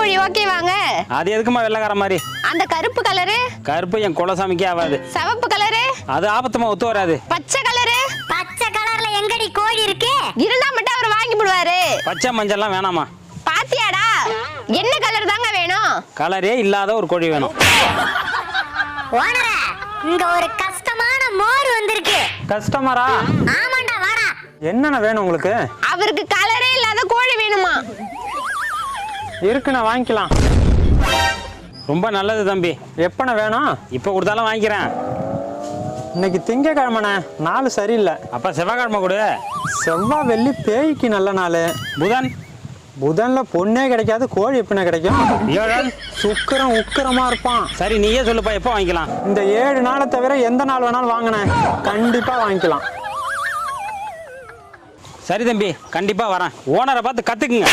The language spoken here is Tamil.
கோழி ஓகே வாங்க. அது எதுக்குமா வெள்ளைக்கார மாதிரி? அந்த கருப்பு கலரு? கருப்பு என் குலசாமிக்கே ஆகாது. சிவப்பு கலரு? அது ஆபத்துமா ஒத்து வராது. பச்சை கலரு? பச்சை கலர்ல எங்கடி கோழி இருக்கு? இருந்தா மட்டும் அவர் வாங்கி போடுவாரு. பச்சை மஞ்சள்லாம் வேணாமா? பாத்தியாடா, என்ன கலர் தாங்க வேணும்? கலரே இல்லாத ஒரு கோழி வேணும். ஓனரே, இங்க ஒரு கஷ்டமான மோர் வந்திருக்கு. கஸ்டமரா? ஆமாண்டா, வாடா. என்னென்ன வேணும் உங்களுக்கு? அவருக்கு கலரே இல்லாத கோழி வேணுமா? இருக்குண்ணா, வாங்கிக்கலாம். ரொம்ப நல்லது தம்பி. எப்பண்ணா வேணும்? இப்போ கொடுத்தாலும் வாங்கிக்கிறேன். இன்னைக்கு திங்கக்கிழமைண்ணே, நாள் சரியில்லை. அப்போ செவ்வாய்க்கிழமை கொடு. செவ்வாய் வெள்ளி பேய்க்கு நல்ல நாள். புதன்? புதன்ல பொண்ணே கிடைக்காது, கோழி எப்படிண்ணே கிடைக்கும்? வியாழன்? சுக்கிரம் உக்கிரமா இருப்பான். சரி நீயே சொல்லுப்பா, எப்போ வாங்கிக்கலாம்? இந்த 7 நாளை தவிர எந்த நாள் வேணாலும் வாங்கினேன், கண்டிப்பா வாங்கிக்கலாம். சரி தம்பி, கண்டிப்பா வரேன். ஓனரை பார்த்து கத்துக்குங்க.